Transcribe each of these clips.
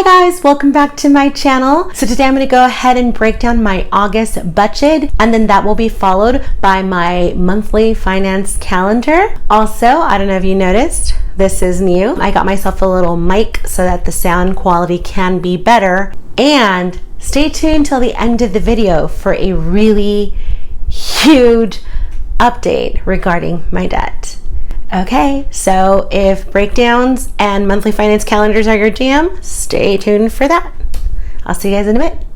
Hi guys, welcome back to my channel. So today I'm going to go ahead and break down my August budget, and then that will be followed by my monthly finance calendar. Also, I don't know if you noticed, this is new. I got myself a little mic so that the sound quality can be better. And stay tuned till the end of the video for a really huge update regarding my debt. Okay, so if breakdowns and monthly finance calendars are your jam, stay tuned for that. I'll see you guys in a bit.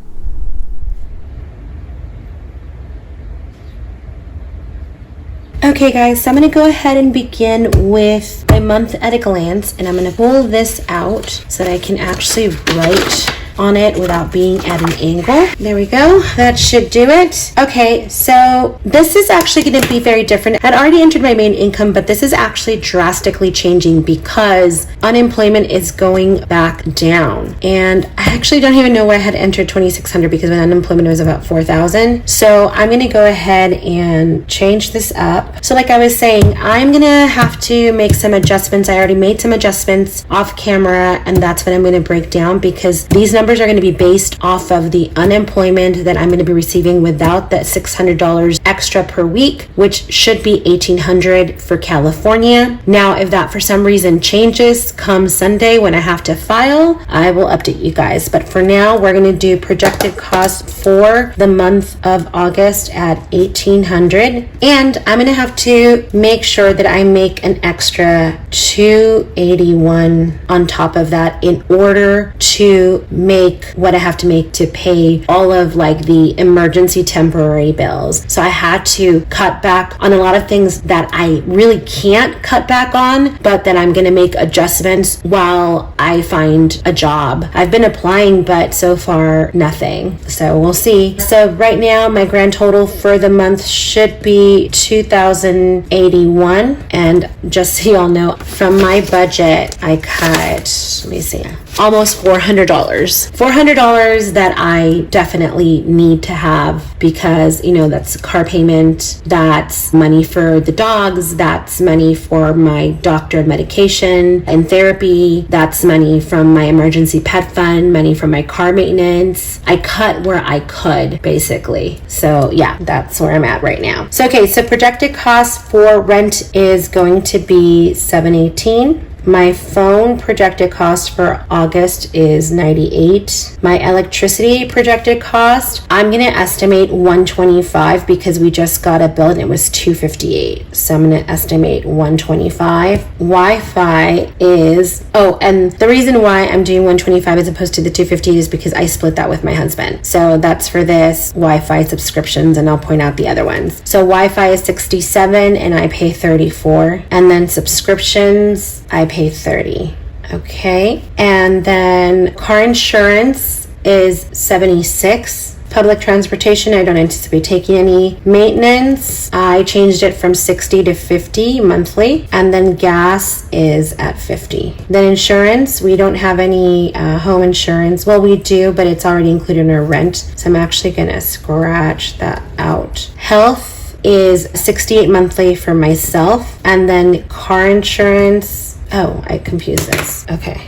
Okay guys, so I'm going to go ahead and begin with my month at a glance, and I'm going to pull this out so that I can actually write on it without being at an angle. There we go. That should do it. Okay, so this is actually going to be very different. I'd already entered my main income, but this is actually drastically changing because unemployment is going back down. And I actually don't even know where I had entered 2,600 because when unemployment was about 4,000. So I'm going to go ahead and change this up. So like I was saying, I'm going to have to make some adjustments. I already made some adjustments off camera, and that's what I'm going to break down because these numbers are going to be based off of the unemployment that I'm going to be receiving without that $600 extra per week, which should be $1,800 for California. Now, if that for some reason changes come Sunday when I have to file, I will update you guys. But for now, we're going to do projected cost for the month of August at $1,800. And I'm going to have to make sure that I make an extra $281 on top of that in order to make what I have to make to pay all of like the emergency temporary bills. So I had to cut back on a lot of things that I really can't cut back on, but then I'm going to make adjustments while I find a job. I've been applying, but so far nothing. So we'll see. So right now my grand total for the month should be $2,081. And just so y'all know, from my budget, I cut, let me see, almost $400. $400 that I definitely need to have because, you know, that's a car payment, that's money for the dogs, that's money for my doctor medication and therapy, that's money from my emergency pet fund, money from my car maintenance. I cut where I could, basically. So yeah, that's where I'm at right now. So okay, so projected cost for rent is going to be $718. My phone projected cost for August is $98. My electricity projected cost, I'm going to estimate $125 because we just got a bill and it was $258. So I'm going to estimate $125. Wi-Fi is, oh, and the reason why I'm doing $125 as opposed to the $250 is because I split that with my husband. So that's for this Wi-Fi subscriptions, and I'll point out the other ones. So Wi-Fi is $67 and I pay $34. And then subscriptions, I pay $30. Okay, and then car insurance is $76. Public transportation, I don't anticipate taking any. Maintenance, I changed it from $60 to $50 monthly, and then gas is at $50. Then insurance, we don't have any home insurance. Well, we do, but it's already included in our rent, so I'm actually gonna scratch that out. Health is $68 monthly for myself, and then car insurance, oh, I confused this. Okay.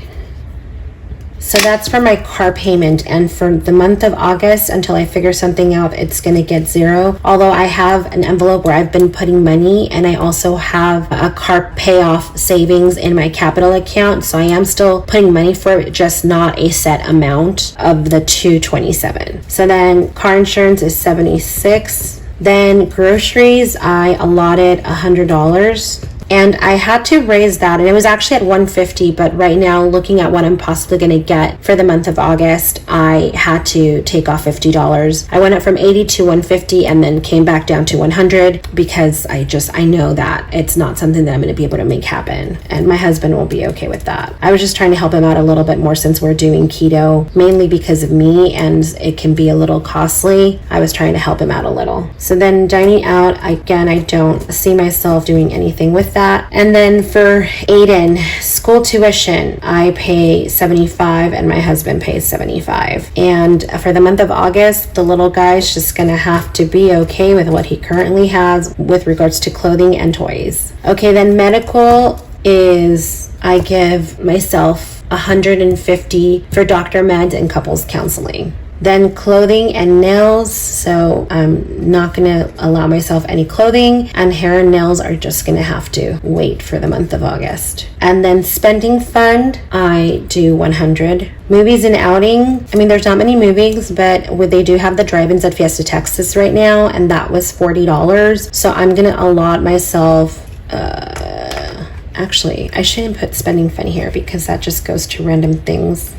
So that's for my car payment, and for the month of August, until I figure something out, it's going to get $0. Although I have an envelope where I've been putting money, and I also have a car payoff savings in my Qapital account. So I am still putting money for it, just not a set amount of the $227. So then car insurance is $76. Then groceries, I allotted $100. And I had to raise that, and it was actually at $150, but right now, looking at what I'm possibly going to get for the month of August, I had to take off $50. I went up from $80 to $150 and then came back down to $100 because I know that it's not something that I'm going to be able to make happen, and my husband will be okay with that. I was just trying to help him out a little bit more since we're doing keto, mainly because of me, and it can be a little costly. I was trying to help him out a little. So then dining out, again, I don't see myself doing anything with that. And then for Aiden, school tuition, I pay $75 and my husband pays $75. And for the month of August, the little guy's just gonna have to be okay with what he currently has with regards to clothing and toys. Okay, then medical is, I give myself $150 for doctor meds and couples counseling. Then clothing and nails, so I'm not gonna allow myself any clothing, and hair and nails are just gonna have to wait for the month of August. And then spending fund, I do 100. Movies and outing, I mean, there's not many movies, but they do have the drive-ins at Fiesta, Texas right now, and that was $40. So I'm gonna allot myself, actually, I shouldn't put spending fund here because that just goes to random things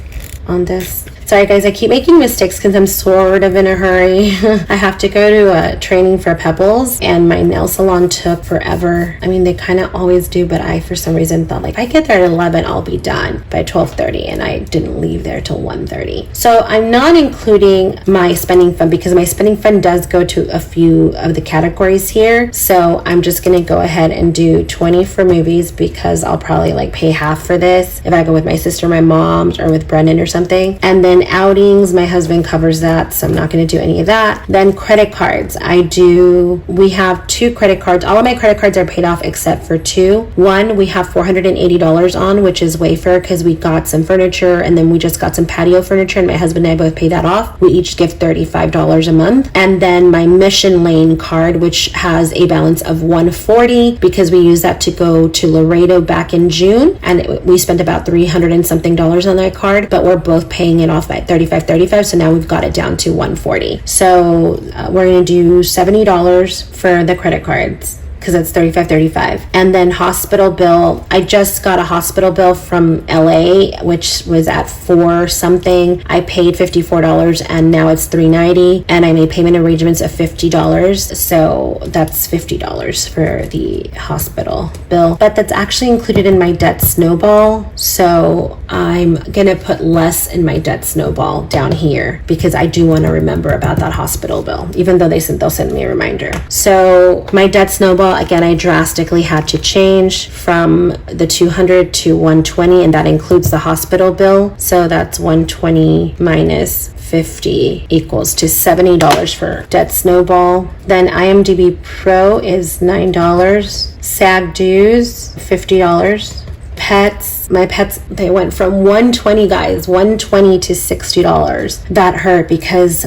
on this. Sorry guys, I keep making mistakes because I'm sort of in a hurry. I have to go to a training for Pebbles, and my nail salon took forever. I mean, they kind of always do, but I, for some reason, thought like, if I get there at 11, I'll be done by 12:30, and I didn't leave there till 1:30. So I'm not including my spending fund because my spending fund does go to a few of the categories here. So I'm just gonna go ahead and do 20 for movies because I'll probably like pay half for this if I go with my sister, my mom, or with Brendan or something. And then outings, my husband covers that, so I'm not going to do any of that. Then credit cards, we have 2 credit cards. All of my credit cards are paid off except for 2. One we have $480 on, which is Wayfair, because we got some furniture and then we just got some patio furniture, and my husband and I both pay that off. We each give $35 a month. And then my Mission Lane card, which has a balance of $140 because we used that to go to Laredo back in June, and we spent about $300 and something on that card, but we're both paying it off by $35, so now we've got it down to $140. So we're going to do $70 for the credit cards because it's $35. And then hospital bill, I just got a hospital bill from LA, which was at $4 something. I paid $54 and now it's $390, and I made payment arrangements of $50, so that's $50 for the hospital bill. But that's actually included in my debt snowball, so I'm gonna put less in my debt snowball down here because I do want to remember about that hospital bill, even though they'll send me a reminder. So my debt snowball, again, I drastically had to change from the 200 to 120, and that includes the hospital bill. So that's 120 minus 50 equals to $70 for debt snowball. Then IMDb Pro is $9. SAG dues, $50. Pets, my pets, they went from $120, guys, $120 to $60. That hurt because,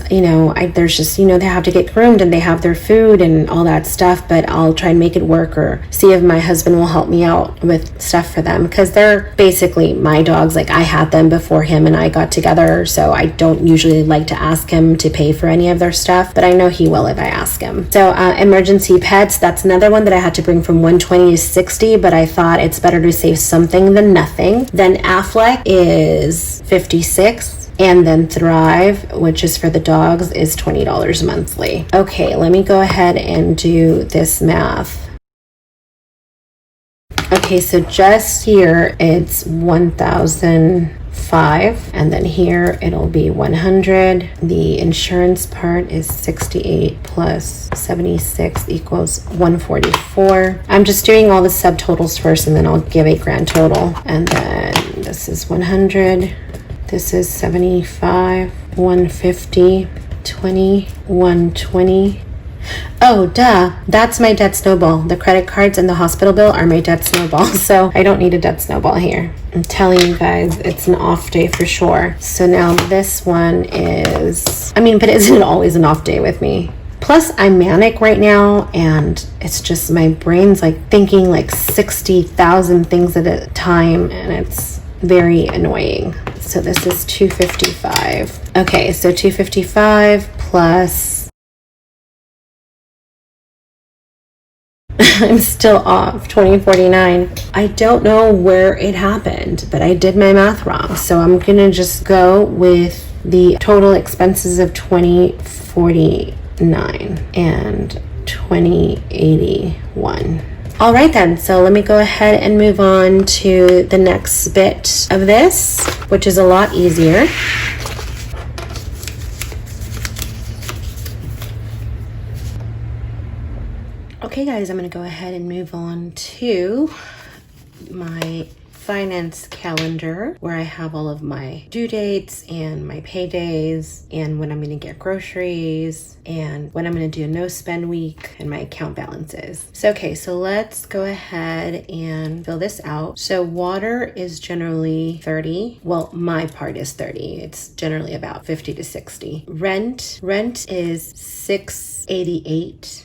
there's just, they have to get groomed and they have their food and all that stuff, but I'll try and make it work or see if my husband will help me out with stuff for them because they're basically my dogs. Like, I had them before him and I got together, so I don't usually like to ask him to pay for any of their stuff, but I know he will if I ask him. So emergency pets, that's another one that I had to bring from 120 to 60, but I thought it's better to save something than nothing. Then Affleck is $56. And then Thrive, which is for the dogs, is $20 monthly. Okay, let me go ahead and do this math. Okay, so just here it's 1,005, and then here it'll be 100. The insurance part is 68 plus 76 equals 144. I'm just doing all the subtotals first, and then I'll give a grand total. And then this is 100. This is 75, 150, 20, 120. Oh, duh. That's my debt snowball. The credit cards and the hospital bill are my debt snowball. So I don't need a debt snowball here. I'm telling you guys, it's an off day for sure. So now this one is, but isn't it always an off day with me? Plus, I'm manic right now, and it's just my brain's like thinking like 60,000 things at a time, and it's very annoying. So this is 255. Okay, so 255 plus I'm still off 2049. I don't know where it happened, but I did my math wrong. So I'm gonna just go with the total expenses of 2049 and 2081. All right then, so let me go ahead and move on to the next bit of this, which is a lot easier. Okay guys, I'm going to go ahead and move on to my finance calendar where I have all of my due dates and my paydays and when I'm going to get groceries and when I'm going to do a no spend week and my account balances. So, okay, so let's go ahead and fill this out. So water is generally 30. Well, my part is 30. It's generally about 50 to 60. Rent is $688.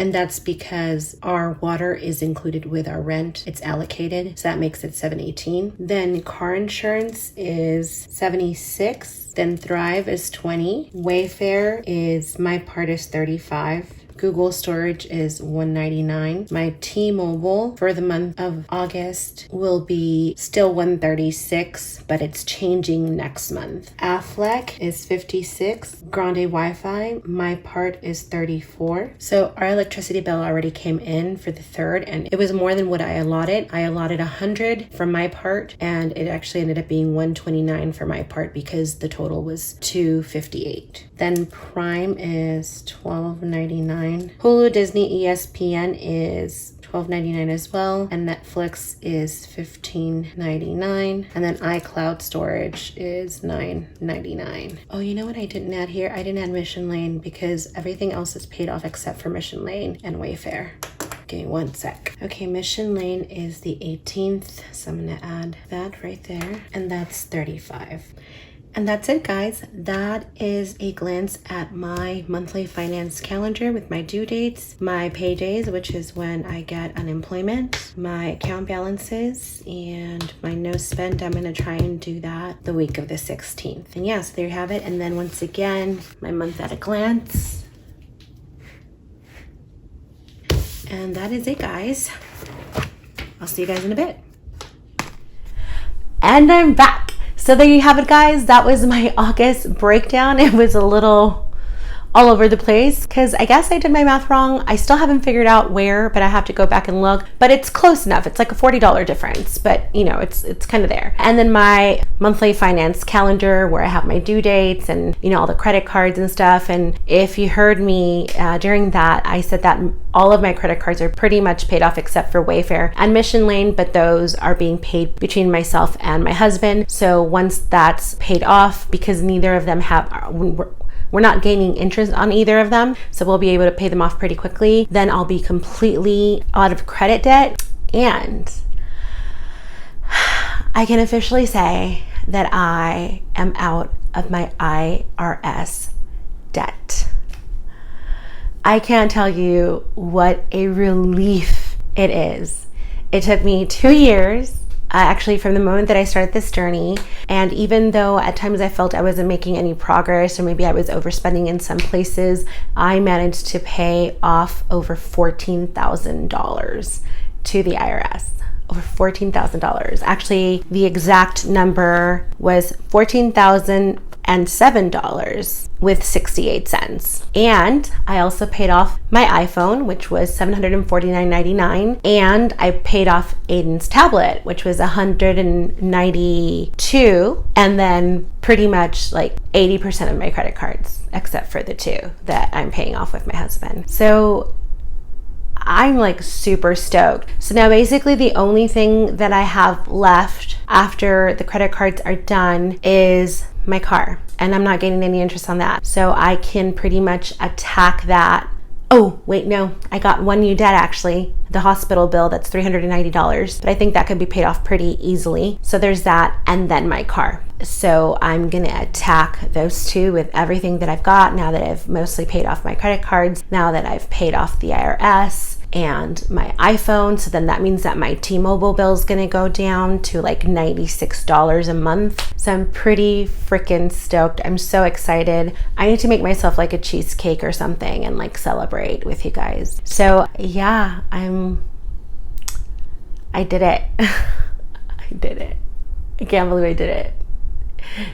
And that's because our water is included with our rent. It's allocated, so that makes it $718. Then car insurance is $76. Then Thrive is $20. Wayfair is, my part is $35. Google storage is $199. My T-Mobile for the month of August will be still $136, but it's changing next month. Affleck is $56. Grande Wi-Fi, my part is $34. So our electricity bill already came in for the 3rd, and it was more than what I allotted. I allotted $100 for my part, and it actually ended up being $129 for my part because the total was $258. Then Prime is $12.99. Hulu, Disney, ESPN is $12.99 as well, and Netflix is $15.99, and then iCloud storage is $9.99. Oh, you know what I didn't add here? I didn't add Mission Lane because everything else is paid off except for Mission Lane and Wayfair. Give me one sec. Okay, Mission Lane is the 18th, so I'm gonna add that right there, and that's $35. And that's it, guys. That is a glance at my monthly finance calendar with my due dates, my paydays, which is when I get unemployment, my account balances, and my no spend. I'm going to try and do that the week of the 16th. And yes, there you have it. And then once again, my month at a glance. And that is it, guys. I'll see you guys in a bit. And I'm back. So there you have it, guys. That was my August breakdown. It was a little all over the place because I guess I did my math wrong. I still haven't figured out where, but I have to go back and look. But it's close enough. It's like a $40 difference, but you know, it's kind of there. And then my monthly finance calendar where I have my due dates and you know all the credit cards and stuff. And if you heard me during that, I said that all of my credit cards are pretty much paid off except for Wayfair and Mission Lane, but those are being paid between myself and my husband. So once that's paid off, because neither of them have, we're not gaining interest on either of them, so we'll be able to pay them off pretty quickly. Then I'll be completely out of credit debt, and I can officially say that I am out of my IRS debt. I can't tell you what a relief it is. It took me 2 years. Actually, from the moment that I started this journey, and even though at times I felt I wasn't making any progress or maybe I was overspending in some places, I managed to pay off over $14,000 to the IRS. Over $14,000. Actually, the exact number was $14,007 with 68 cents. And I also paid off my iPhone, which was $749.99, and I paid off Aiden's tablet, which was $192, and then pretty much like 80% of my credit cards, except for the 2 that I'm paying off with my husband. So I'm like super stoked. So now basically the only thing that I have left after the credit cards are done is my car, and I'm not getting any interest on that. So I can pretty much attack that. Oh, wait, no, I got one new debt actually, the hospital bill, that's $390, but I think that could be paid off pretty easily. So there's that, and then my car. So I'm gonna attack those 2 with everything that I've got now that I've mostly paid off my credit cards, now that I've paid off the IRS and my iPhone. So then that means that my T-Mobile bill is gonna go down to like $96 a month. So I'm pretty freaking stoked. I'm so excited. I need to make myself like a cheesecake or something and like celebrate with you guys. So yeah, I did it. I did it. I can't believe I did it.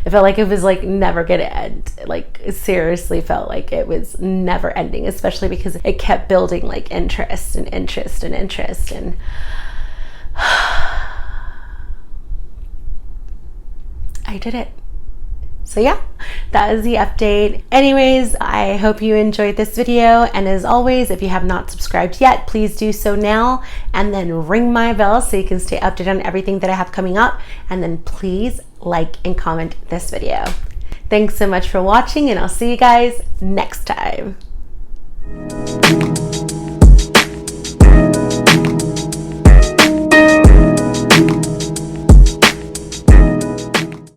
It felt like it was like never gonna end. Like it seriously felt like it was never ending, especially because it kept building like interest and interest and interest, and I did it. So yeah, that is the update. Anyways, I hope you enjoyed this video. And as always, if you have not subscribed yet, please do so now. And then ring my bell so you can stay updated on everything that I have coming up. And then please like and comment this video. Thanks so much for watching, and I'll see you guys next time.